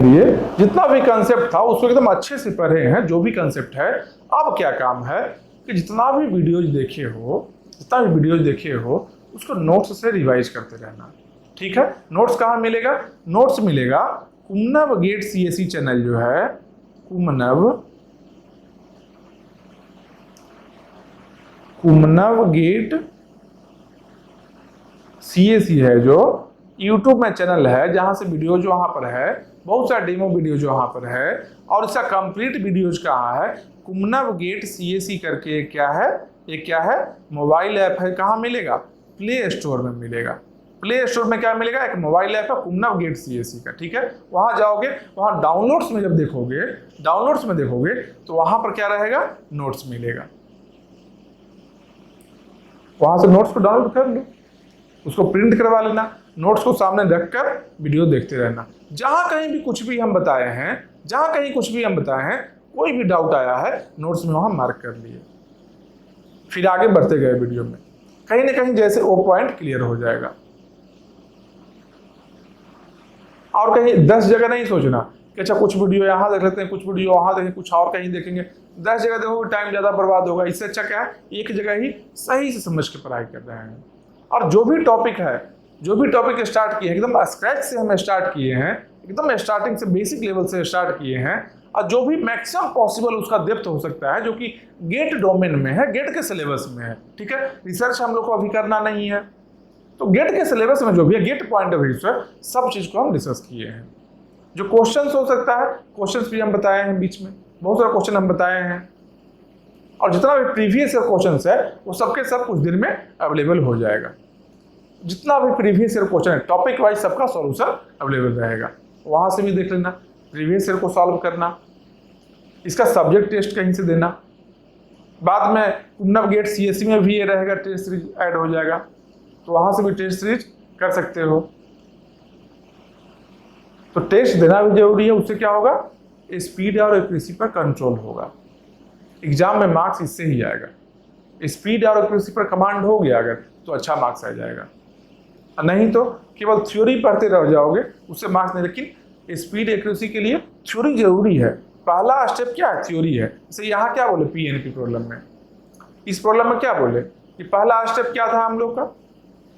ये जितना भी कंसेप्ट था उसको एकदम अच्छे से पढ़े हैं, जो भी कंसेप्ट है। अब क्या काम है कि जितना भी वीडियोज देखे हो उसको नोट्स से रिवाइज करते रहना। ठीक है, नोट्स कहाँ मिलेगा? नोट्स मिलेगा कुमनव गेट सीएससी चैनल जो है, कुमनव गेट सीएससी है जो यूट्यूब में चैनल है, जहां से वीडियो जो वहां पर है, बहुत सारा डेमो वीडियो जो वहां पर है, और इसका कंप्लीट वीडियोज कहाँ है? कुमनव गेट सीएससी करके क्या है, ये क्या है? मोबाइल ऐप है। कहाँ मिलेगा? प्ले स्टोर में मिलेगा। प्ले स्टोर में क्या मिलेगा? एक मोबाइल ऐप है कुमनव गेट सीएससी का। ठीक है, वहां जाओगे, वहां डाउनलोड्स में जब देखोगे, तो वहां पर क्या रहेगा? नोट्स मिलेगा। वहां से नोट्स को डाउनलोड कर लो, उसको प्रिंट करवा लेना, नोट्स को सामने रखकर वीडियो देखते रहना। जहां कहीं भी कुछ भी हम बताए हैं, कोई भी डाउट आया है, नोट्स में वहां मार्क कर लिए, फिर आगे बढ़ते गए वीडियो में, कहीं ना कहीं जैसे वो पॉइंट क्लियर हो जाएगा। और कहीं 10 जगह नहीं सोचना कि अच्छा कुछ वीडियो यहाँ देख लेते हैं, कुछ वीडियो वहां देखेंगे, कुछ और कहीं देखेंगे। 10 जगह देखोगे टाइम ज्यादा बर्बाद होगा। इससे अच्छा क्या है, एक जगह ही सही से समझ के पढ़ाई कर रहे हैं। और जो भी टॉपिक स्टार्ट किए, एकदम स्क्रैच से हम स्टार्ट किए हैं, एकदम स्टार्टिंग से बेसिक लेवल से स्टार्ट किए हैं, और जो भी मैक्सिमम पॉसिबल उसका डेप्थ हो सकता है, जो कि गेट डोमेन में है, गेट के सिलेबस में है। ठीक है, रिसर्च हम लोग को अभी करना नहीं है, तो गेट के सिलेबस में जो भी है, गेट पॉइंट ऑफ व्यू से सब चीज को हम डिस्कस किए हैं। जो क्वेश्चंस हो सकता है, क्वेश्चंस भी हम बताए हैं, बीच में बहुत सारा क्वेश्चन हम बताए हैं, और जितना भी प्रीवियस ईयर क्वेश्चंस है वो सबके सब कुछ दिन में अवेलेबल हो जाएगा। जितना भी प्रीवियस ईयर क्वेश्चन है, टॉपिक वाइज सबका सॉल्यूशन अवेलेबल रहेगा, वहां से भी देख लेना, प्रीवियस ईयर को सॉल्व करना, इसका सब्जेक्ट टेस्ट कहीं से देना। बाद में कुमनव गेट सीएससी में भी ये रहेगा, टेस्ट सीरीज ऐड हो जाएगा, तो वहां से भी टेस्ट सीरीज कर सकते हो। तो टेस्ट देना भी जरूरी है, उससे क्या होगा? स्पीड और एक्यूरेसी पर कंट्रोल होगा। एग्जाम में मार्क्स इससे ही आएगा। स्पीड और एक्यूरेसी पर कमांड हो गया अगर, तो अच्छा मार्क्स आ जाएगा, नहीं तो केवल थ्योरी पढ़ते रह जाओगे, उससे मार्क्स नहीं। लेकिन स्पीड एक्यूरेसी के लिए थ्योरी जरूरी है। पहला स्टेप क्या है? थ्योरी है। जैसे यहाँ क्या बोले पीएनपी प्रॉब्लम में, इस प्रॉब्लम में क्या बोले कि पहला स्टेप क्या था हम लोग का?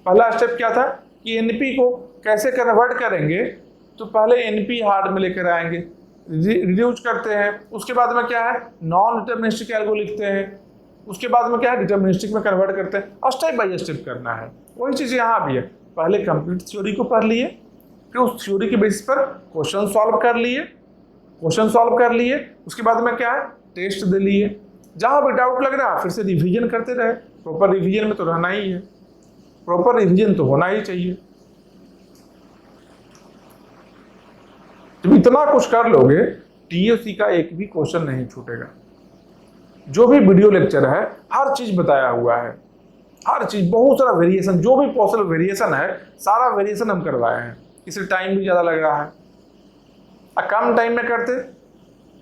पहला स्टेप क्या था कि एनपी को कैसे कन्वर्ट करेंगे, तो पहले एनपी हार्ड में लेकर आएंगे, रिड्यूस करते हैं, उसके बाद में क्या है, नॉन डिटर्मिनिस्टिक एल्गो लिखते हैं, उसके बाद में क्या है, डिटर्मिनिस्टिक में कन्वर्ट करते हैं। स्टेप बाय स्टेप करना है। वही चीज़ यहाँ भी है, पहले कंप्लीट थ्योरी को पढ़ लिए, फिर उस थ्योरी के बेसिस पर क्वेश्चन सॉल्व कर लिए, उसके बाद में क्या है, टेस्ट दे लिए। जहाँ भी डाउट लग रहा है फिर से रिवीजन करते रहे। प्रॉपर रिवीजन में तो रहना ही है, प्रॉपर रिवीजन तो होना ही चाहिए। जब इतना कुछ कर लोगे, टीएससी का एक भी क्वेश्चन नहीं छूटेगा। जो भी वीडियो लेक्चर है, हर चीज बताया हुआ है, हर चीज, बहुत सारा वेरिएशन, जो भी पॉसिबल वेरिएशन है, सारा वेरिएशन हम करवाए हैं। इसलिए टाइम भी ज्यादा लग रहा है। कम टाइम में करते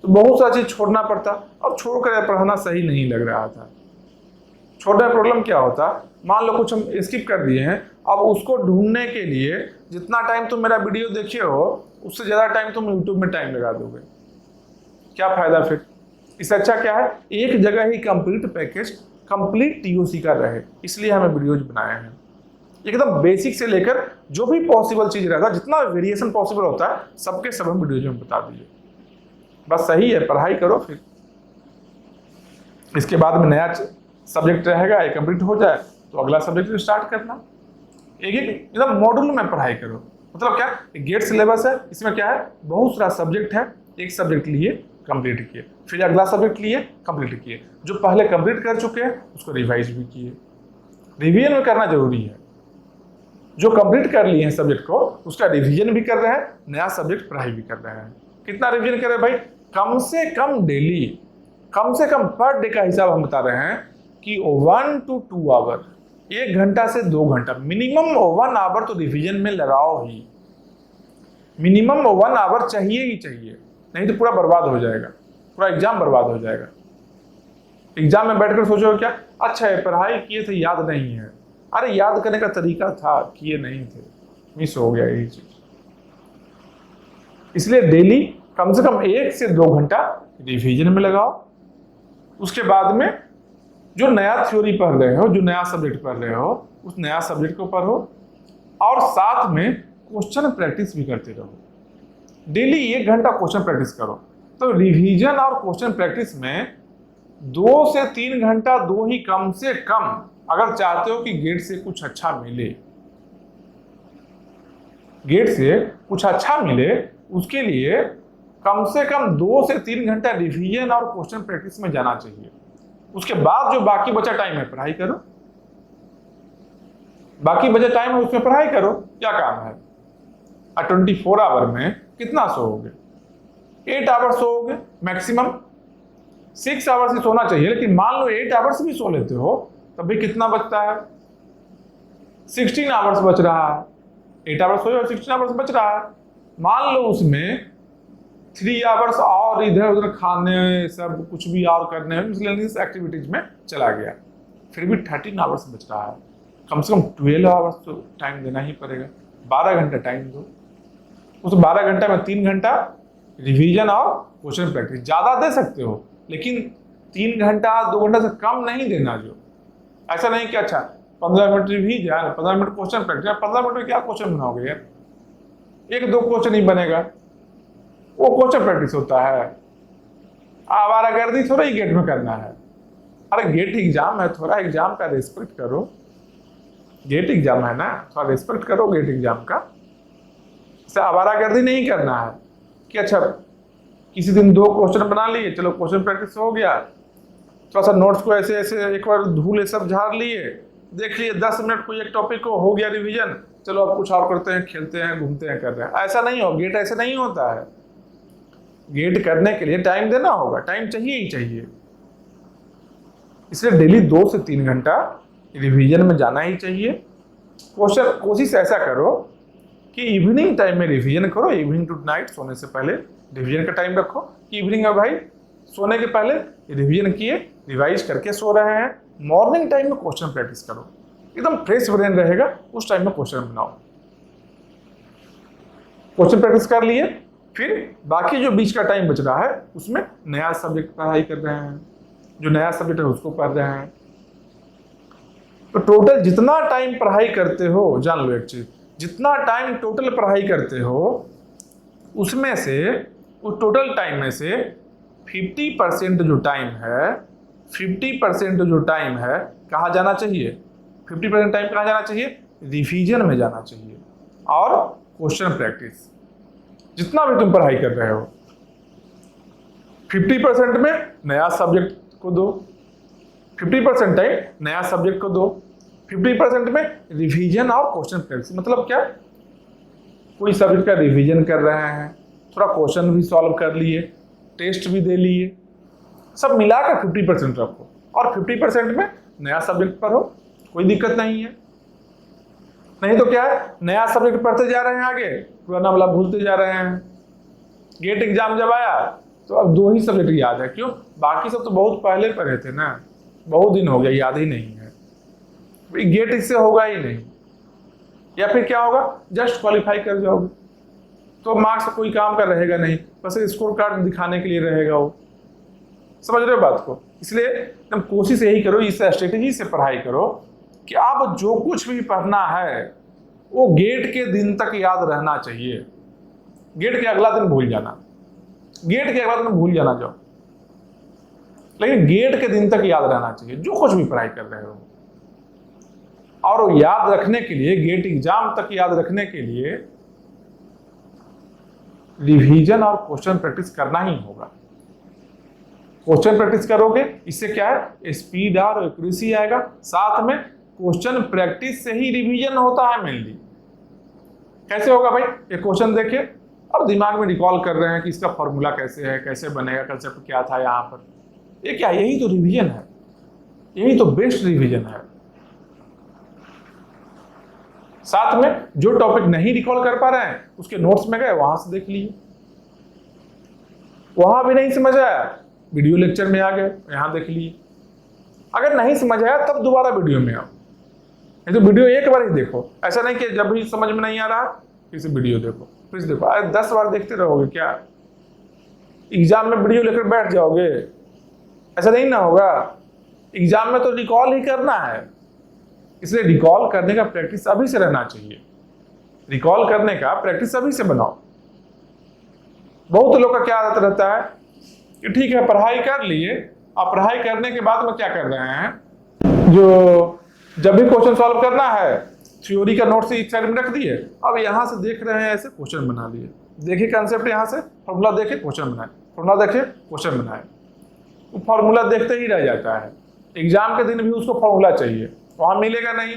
तो बहुत सारा चीज छोड़ना पड़ता, और छोड़कर पढ़ाना सही नहीं लग रहा था। छोड़ने में प्रॉब्लम क्या होता, मान लो कुछ हम स्किप कर दिए हैं, अब उसको ढूंढने के लिए जितना टाइम तुम मेरा वीडियो देखे हो, उससे ज़्यादा टाइम तुम यूट्यूब में टाइम लगा दोगे, क्या फायदा फिर? इससे अच्छा क्या है, एक जगह ही कंप्लीट पैकेज, कंप्लीट टीओसी का रहे। इसलिए हमें वीडियोज बनाए हैं, एकदम बेसिक से लेकर जो भी पॉसिबल चीज रहता है, जितना वेरिएशन पॉसिबल होता है, सबके सब हम वीडियोज में बता दिए। बस सही है, पढ़ाई करो। फिर इसके बाद में नया सब्जेक्ट रहेगा, ये कंप्लीट हो जाए तो अगला सब्जेक्ट स्टार्ट करना। एक एकदम मॉड्यूल में पढ़ाई करो। मतलब क्या, गेट सिलेबस है, इसमें क्या है, बहुत सारा सब्जेक्ट है, एक सब्जेक्ट लिए कंप्लीट किए, फिर अगला सब्जेक्ट लिए कंप्लीट किए, जो पहले कंप्लीट कर चुके हैं उसको रिवाइज भी किए। रिवीजन में करना जरूरी है। जो कंप्लीट कर लिए हैं सब्जेक्ट को, उसका रिवीजन भी कर रहे हैं, नया सब्जेक्ट पढ़ाई भी कर रहे हैं। कितना रिवीजन करें भाई? कम से कम डेली, कम से कम पर डे का हिसाब हम बता रहे हैं कि 1 to 2 आवर, 1 घंटा से 2 घंटा, मिनिमम 1 आवर तो रिवीजन में लगाओ ही। मिनिमम 1 आवर चाहिए ही चाहिए, नहीं तो पूरा बर्बाद हो जाएगा, पूरा एग्जाम बर्बाद हो जाएगा। एग्जाम में बैठकर सोचो क्या, अच्छा है पढ़ाई किए थे, याद नहीं है। अरे याद करने का तरीका था, किए नहीं थे, मिस हो गया यही चीज। इसलिए डेली कम से कम 1 से 2 घंटा रिवीजन में लगाओ। उसके बाद में जो नया थ्योरी पढ़ रहे हो, जो नया सब्जेक्ट पढ़ रहे हो, उस नया सब्जेक्ट को पढ़ो और साथ में क्वेश्चन प्रैक्टिस भी करते रहो। डेली 1 घंटा क्वेश्चन प्रैक्टिस करो। तो रिवीजन और क्वेश्चन प्रैक्टिस में 2 से 3 घंटा दो ही कम से कम, अगर चाहते हो कि गेट से कुछ अच्छा मिले, गेट से कुछ अच्छा मिले, उसके लिए कम से कम 2 से 3 घंटा रिवीजन और क्वेश्चन प्रैक्टिस में जाना चाहिए। उसके बाद जो बाकी बचा टाइम है पढ़ाई करो, बाकी बचा टाइम है उसमें पढ़ाई करो। क्या काम है? 24 आवर में कितना सोओगे? 8 आवर्स सोओगे मैक्सिमम। 6 आवर्स ही सोना चाहिए, लेकिन मान लो 8 आवर्स भी सो लेते हो, तब भी कितना बचता है? 16 आवर्स बच रहा है। 8 आवर्स सोए और 16 आवर्स बच रहा है। मान लो उसमें 3 आवर्स और इधर उधर खाने, सब कुछ भी और करने, मिसलेनियस एक्टिविटीज में चला गया, फिर भी 13 आवर्स बच रहा है। कम से कम 12 आवर्स तो टाइम देना ही पड़ेगा। 12 घंटा टाइम दो। उस 12 घंटा में 3 घंटा रिवीजन और क्वेश्चन प्रैक्टिस। ज़्यादा दे सकते हो, लेकिन 3 घंटा 2 घंटा से कम नहीं देना। जो ऐसा नहीं कि अच्छा 15 minute revision, 15 minute question practice. 15 minute में क्या क्वेश्चन बनाओगे यार? 1-2 क्वेश्चन ही बनेगा, वो क्वेश्चन प्रैक्टिस होता है। आवारागर्दी थोड़ा ही गेट में करना है। अरे गेट एग्जाम है, थोड़ा एग्जाम का रेस्पेक्ट करो। गेट एग्जाम है ना, थोड़ा रेस्पेक्ट करो गेट एग्जाम का। आवारागर्दी नहीं करना है कि अच्छा किसी दिन 2 क्वेश्चन बना लिए, चलो क्वेश्चन प्रैक्टिस हो गया, थोड़ा सा नोट्स को ऐसे ऐसे एक बार धूल सब झाड़ लिए, देख लिए 10 मिनट कोई एक टॉपिक को हो गया रिवीजन, चलो अब कुछ और करते हैं, खेलते हैं, घूमते हैं, कर रहे हैं। ऐसा नहीं हो, गेट ऐसे नहीं होता है। गेट करने के लिए टाइम देना होगा, टाइम चाहिए ही चाहिए। इसलिए डेली 2 से 3 घंटा रिवीजन में जाना ही चाहिए। कोशिश ऐसा करो कि इवनिंग टाइम में रिवीजन करो। इवनिंग टू नाइट, सोने से पहले रिवीजन का टाइम रखो कि इवनिंग में भाई सोने के पहले रिवीजन किए, रिवाइज करके सो रहे हैं। मॉर्निंग टाइम में क्वेश्चन प्रैक्टिस करो, एकदम फ्रेश ब्रेन रहेगा, उस टाइम में क्वेश्चन बनाओ। क्वेश्चन प्रैक्टिस कर लिए, फिर बाकी जो बीच का टाइम बच रहा है उसमें नया सब्जेक्ट पढ़ाई कर रहे हैं, जो नया सब्जेक्ट है उसको पढ़ रहे हैं। तो टोटल जितना टाइम पढ़ाई करते हो, जान लो एक चीज, जितना टाइम टोटल पढ़ाई करते हो उसमें से, उस टोटल टाइम में से 50% जो टाइम है, 50% जो टाइम है कहाँ जाना चाहिए? 50% टाइम कहाँ जाना चाहिए? रिवीजन में जाना चाहिए और क्वेश्चन प्रैक्टिस। जितना भी तुम पढ़ाई कर रहे हो 50% में नया सब्जेक्ट को दो, 50% टाइम नया सब्जेक्ट को दो, 50% में रिवीजन और क्वेश्चन प्रैक्टिस। मतलब क्या? कोई सब्जेक्ट का रिवीजन कर रहे हैं, थोड़ा क्वेश्चन भी सॉल्व कर लिए, टेस्ट भी दे लिए, सब मिलाकर 50% रखो और 50% में नया सब्जेक्ट पढ़ो, कोई दिक्कत नहीं है। नहीं तो क्या है, नया सब्जेक्ट पढ़ते जा रहे हैं, आगे पुराना वाला भूलते जा रहे हैं। गेट एग्जाम जब आया तो अब 2 ही सब्जेक्ट याद है। क्यों? बाकी सब तो बहुत पहले पढ़े थे ना, बहुत दिन हो गया, याद ही नहीं है। गेट इससे होगा ही नहीं, या फिर क्या होगा, जस्ट क्वालिफाई कर जाओगे तो मार्क्स कोई काम का रहेगा नहीं, बस स्कोर कार्ड दिखाने के लिए रहेगा वो। समझ रहे हो बात को? इसलिए तुम कोशिश यही करो, इस स्ट्रेटेजी से पढ़ाई करो कि आप जो कुछ भी पढ़ना है वो गेट के दिन तक याद रहना चाहिए। गेट के अगला दिन भूल जाना, गेट के अगला दिन भूल जाना जाओ, लेकिन गेट के दिन तक याद रहना चाहिए जो कुछ भी पढ़ाई कर रहे हो। और याद रखने के लिए, गेट एग्जाम तक याद रखने के लिए रिवीजन और क्वेश्चन प्रैक्टिस करना ही होगा। क्वेश्चन प्रैक्टिस करोगे, इससे क्या है, स्पीड और एक्यूरेसी आएगा। साथ में क्वेश्चन प्रैक्टिस से ही रिवीजन होता है मेनली। कैसे होगा भाई? एक क्वेश्चन देखे, अब दिमाग में रिकॉल कर रहे हैं कि इसका फॉर्मूला कैसे है, कैसे बनेगा, कंसेप्ट क्या था यहाँ पर, ये क्या, यही तो रिवीजन है, यही तो बेस्ट रिवीजन है। साथ में जो टॉपिक नहीं रिकॉल कर पा रहे हैं उसके नोट्स में गए, वहां से देख लिए। वहां भी नहीं समझ आया, वीडियो लेक्चर में आ गए, यहां देख लिए। अगर नहीं समझ आया तब दोबारा वीडियो में आओ, नहीं तो वीडियो एक बार ही देखो। ऐसा नहीं कि जब भी समझ में नहीं आ रहा फिर से वीडियो देखो। फिर से देखो, अरे 10 बार देखते रहोगे क्या? एग्जाम में वीडियो लेकर बैठ जाओगे? ऐसा नहीं ना होगा। एग्जाम में तो रिकॉल ही करना है, इसलिए रिकॉल करने का प्रैक्टिस अभी से रहना चाहिए। रिकॉल करने का प्रैक्टिस अभी से बनाओ। बहुत लोग का क्या आदत रहता है कि ठीक है पढ़ाई कर लिए, अब पढ़ाई करने के बाद में क्या कर रहे हैं, जो जब भी क्वेश्चन सॉल्व करना है थ्योरी का नोट्स एक साइड में रख दिए, अब यहाँ से देख रहे हैं ऐसे क्वेश्चन बना लिए, देखिए कंसेप्ट यहाँ से फॉर्मूला देखे क्वेश्चन बनाए, फॉर्मूला देखे क्वेश्चन बनाए। वो फॉर्मूला देखते ही रह जाता है। एग्जाम के दिन भी उसको फॉर्मूला चाहिए, वहां मिलेगा नहीं,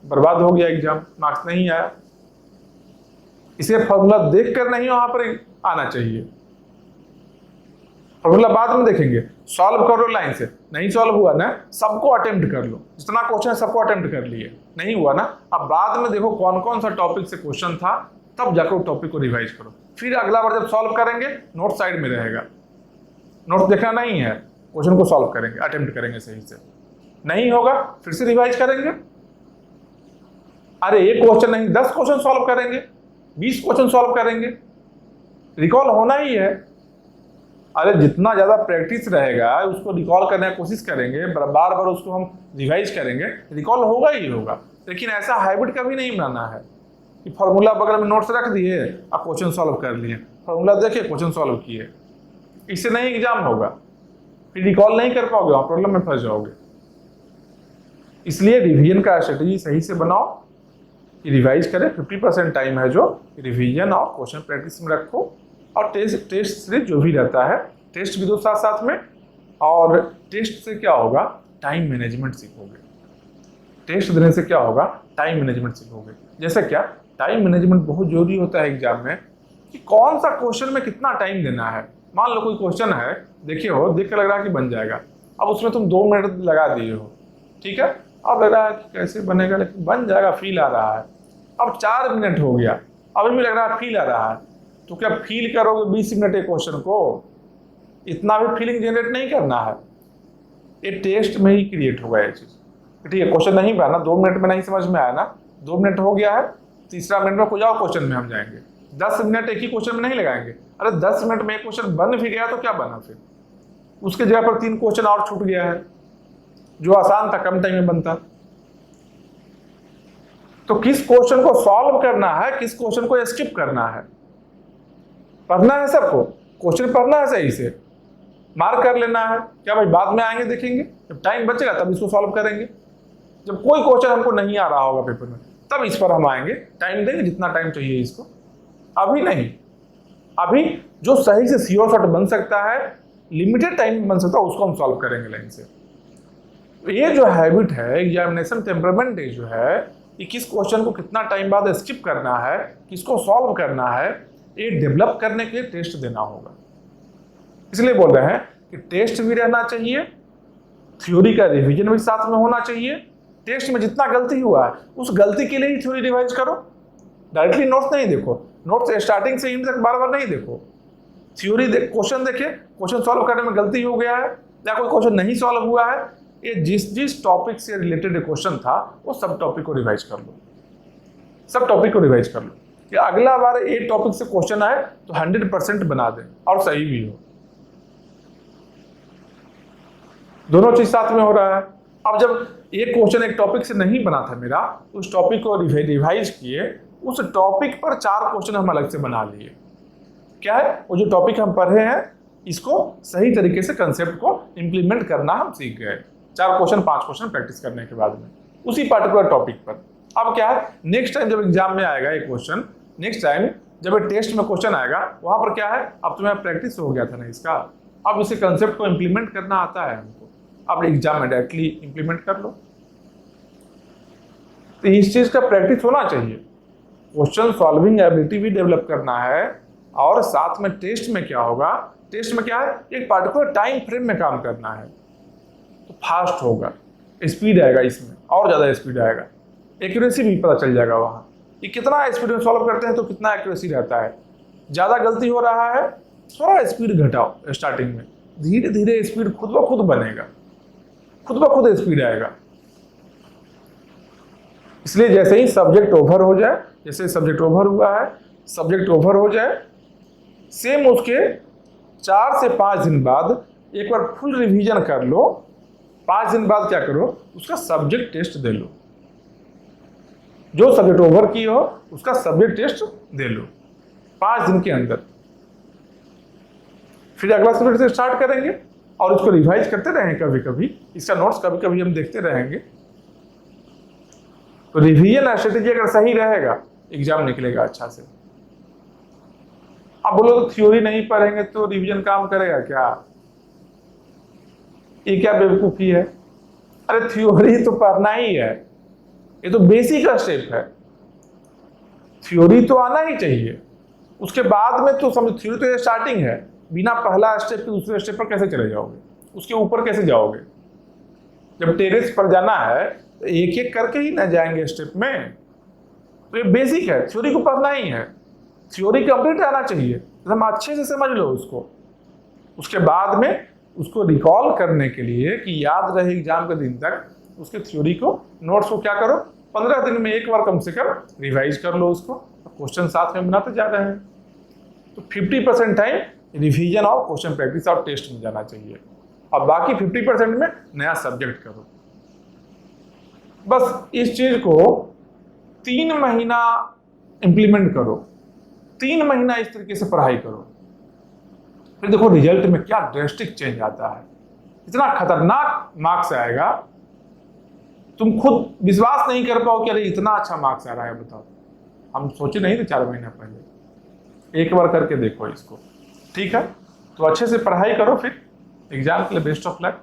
बर्बाद हो गया एग्जाम, मार्क्स नहीं आया। इसे फॉर्मूला देख कर नहीं वहां पर आना चाहिए। फॉर्मूला बाद में देखेंगे, सॉल्व करो लाइन से, नहीं सॉल्व हुआ ना सबको अटेम्प्ट कर लो, जितना क्वेश्चन सबको अटेम्प्ट कर लिए, नहीं हुआ ना अब बाद में देखो कौन कौन सा टॉपिक से क्वेश्चन था, तब जाकर उस टॉपिक को रिवाइज करो। फिर अगला बार जब सॉल्व करेंगे नोट साइड में रहेगा, नोट देखना नहीं है, क्वेश्चन को सॉल्व करेंगे, अटेम्प्ट करेंगे सही से। नहीं होगा फिर से रिवाइज करेंगे। अरे एक क्वेश्चन नहीं 10 क्वेश्चन सॉल्व करेंगे, 20 क्वेश्चन सॉल्व करेंगे, रिकॉल होना ही है। अरे जितना ज्यादा प्रैक्टिस रहेगा उसको रिकॉल करने की कोशिश करेंगे, बार बार उसको हम रिवाइज करेंगे, रिकॉल होगा ही होगा। लेकिन ऐसा हैबिट कभी नहीं बनाना है कि फॉर्मूला बगल में नोट्स रख दिए और क्वेश्चन सॉल्व कर लिए, फॉर्मूला देखे क्वेश्चन सॉल्व किए, इससे नहीं एग्जाम होगा, फिर रिकॉल नहीं कर पाओगे, आप प्रॉब्लम में फंस जाओगे। इसलिए रिवीजन का स्ट्रेटेजी सही से बनाओ कि रिवाइज करें। 50% टाइम है जो रिवीजन और क्वेश्चन प्रैक्टिस में रखो, और टेस्ट सीरीज जो भी रहता है टेस्ट भी दो साथ साथ में। और टेस्ट से क्या होगा, टाइम मैनेजमेंट सीखोगे। टेस्ट देने से क्या होगा, टाइम मैनेजमेंट सीखोगे। जैसे क्या, टाइम मैनेजमेंट बहुत जरूरी होता है एग्जाम में, कि कौन सा क्वेश्चन में कितना टाइम देना है। मान लो कोई क्वेश्चन है, देखिए हो देख कर लग रहा है कि बन जाएगा, अब उसमें तुम 2 मिनट लगा दिए हो, ठीक है, अब लग रहा है कि कैसे बनेगा, लेकिन बन जाएगा, फील आ रहा है। अब 4 मिनट हो गया, अभी भी लग रहा है फील आ रहा है, तो क्या फील करोगे 20 मिनट एक क्वेश्चन को? इतना भी फीलिंग जनरेट नहीं करना है, ये टेस्ट में ही क्रिएट होगा ये चीज। ठीक है क्वेश्चन नहीं बना, 2 मिनट में नहीं समझ में आया ना, 2 मिनट हो गया है, तीसरा मिनट में कोई और क्वेश्चन में हम जाएंगे, 10 मिनट एक ही क्वेश्चन में नहीं लगाएंगे। अरे 10 मिनट में एक क्वेश्चन बन भी गया तो क्या बना, फिर उसके जगह पर 3 क्वेश्चन और छूट गया है जो आसान था, कम टाइम में बनता। तो किस क्वेश्चन को सॉल्व करना है, किस क्वेश्चन को स्किप करना है, पढ़ना है सबको, क्वेश्चन पढ़ना है सही से, मार्क कर लेना है। क्या भाई बाद में आएंगे देखेंगे, जब टाइम बचेगा तब इसको सॉल्व करेंगे। जब कोई क्वेश्चन हमको नहीं आ रहा होगा पेपर में तब इस पर हम आएंगे, टाइम देंगे जितना टाइम चाहिए इसको, अभी नहीं। अभी जो सही से श्योर शॉट बन सकता है, लिमिटेड टाइम में बन सकता है, उसको हम सॉल्व करेंगे लाइन से। तो ये जो हैबिट है, एग्जामिनेशन टेम्परामेंट जो है, कि किस क्वेश्चन को कितना टाइम बाद स्किप करना है, किसको सॉल्व करना है, ये डेवलप करने के लिए टेस्ट देना होगा। इसलिए बोल रहे हैं कि टेस्ट भी रहना चाहिए, थ्योरी का रिवीजन भी साथ में होना चाहिए। टेस्ट में जितना गलती हुआ है उस गलती के लिए ही थ्योरी रिवाइज करो, डायरेक्टली नोट्स नहीं देखो, नोट्स स्टार्टिंग से एंड तक बार बार नहीं देखो। थ्योरी क्वेश्चन देखे, क्वेश्चन सॉल्व करने में गलती हो गया है या कोई क्वेश्चन नहीं सॉल्व हुआ है, ये जिस टॉपिक से रिलेटेड क्वेश्चन था वो सब टॉपिक को रिवाइज कर लो, सब टॉपिक को रिवाइज कर लो, कि अगला बार एक टॉपिक से क्वेश्चन आए तो 100% बना दें और सही भी हो। दोनों चीज साथ में हो रहा है। अब जब एक क्वेश्चन एक टॉपिक से नहीं बना था मेरा, उस टॉपिक को रिवाइज किए, उस टॉपिक पर 4 क्वेश्चन हम अलग से बना लिए। क्या है, वो जो टॉपिक हम पढ़े हैं इसको सही तरीके से कंसेप्ट को इंप्लीमेंट करना हम सीख गए। 4 क्वेश्चन 5 क्वेश्चन प्रैक्टिस करने के बाद में उसी पर्टिकुलर टॉपिक पर। अब क्या है, नेक्स्ट टाइम जब एग्जाम में आएगा एक क्वेश्चन, नेक्स्ट टाइम जब टेस्ट में क्वेश्चन आएगा, वहां पर क्या है, अब तुम्हें प्रैक्टिस हो गया था ना इसका, अब इसे कंसेप्ट को इंप्लीमेंट करना आता है हमको, अब एग्जाम में डायरेक्टली इंप्लीमेंट कर लो। तो इस चीज का प्रैक्टिस होना चाहिए, क्वेश्चन सॉल्विंग एबिलिटी भी डेवलप करना है। और साथ में टेस्ट में क्या होगा, टेस्ट में क्या है, एक पार्टिकुलर टाइम फ्रेम में काम करना है, तो फास्ट होगा, स्पीड आएगा, इसमें और ज्यादा स्पीड आएगा, एक्यूरेसी भी पता चल जाएगा वहां कि कितना स्पीड में सॉल्व करते हैं तो कितना एक्यूरेसी रहता है। ज्यादा गलती हो रहा है, थोड़ा स्पीड घटाओ, स्टार्टिंग में धीरे धीरे स्पीड खुद ब खुद बनेगा, खुद ब खुद स्पीड आएगा। इसलिए जैसे ही सब्जेक्ट ओवर हो जाए, जैसे सब्जेक्ट ओवर हुआ है, सब्जेक्ट ओवर हो जाए, सेम उसके 4 से 5 दिन बाद एक बार फुल रिवीजन कर लो। 5 दिन बाद क्या करो, उसका सब्जेक्ट टेस्ट दे लो। जो सब्जेक्ट ओवर की हो उसका सब्जेक्ट टेस्ट दे लो 5 दिन के अंदर। फिर अगला सब्जेक्ट से स्टार्ट करेंगे और उसको रिवाइज करते रहेंगे। कभी कभी इसका नोट्स कभी कभी हम देखते रहेंगे। तो रिवीजन स्ट्रेटेजी अगर सही रहेगा, एग्जाम निकलेगा अच्छा से। अब बोलो तो थ्योरी नहीं पढ़ेंगे तो रिवीजन काम करेगा क्या? ये क्या बेवकूफी है? अरे थ्योरी तो पढ़ना ही है, ये तो बेसिक का स्टेप है। थ्योरी तो आना ही चाहिए, उसके बाद में तो समझो थ्योरी तो ये स्टार्टिंग है। बिना पहला स्टेप के दूसरे स्टेप पर कैसे चले जाओगे? उसके ऊपर कैसे जाओगे? जब टेरेस पर जाना है तो एक एक करके ही ना जाएंगे स्टेप में। तो ये बेसिक है, थ्योरी को पढ़ना ही है। थ्योरी कंप्लीट आना चाहिए, तो हम अच्छे से समझ लो उसको। उसके बाद में उसको रिकॉल करने के लिए कि याद रहे एग्जाम के दिन तक, उसके थ्योरी को नोट्स को क्या करो, 15 दिन में एक बार कम से कम रिवाइज कर लो उसको। तो क्वेश्चन साथ में बनाते जा रहे हैं। तो 50% टाइम रिवीजन और क्वेश्चन प्रैक्टिस और टेस्ट में जाना चाहिए, और बाकी 50% में नया सब्जेक्ट करो। बस इस चीज को 3 महीना इंप्लीमेंट करो, 3 महीना इस तरीके से पढ़ाई करो। फिर देखो रिजल्ट में क्या ड्रास्टिक चेंज आता है। इतना खतरनाक मार्क्स आएगा, तुम खुद विश्वास नहीं कर पाओ कि अरे इतना अच्छा मार्क्स आ रहा है। बताओ, हम सोचे नहीं थे 4 महीना पहले। एक बार करके देखो इसको, ठीक है? तो अच्छे से पढ़ाई करो, फिर एग्जाम के लिए बेस्ट ऑफ लक।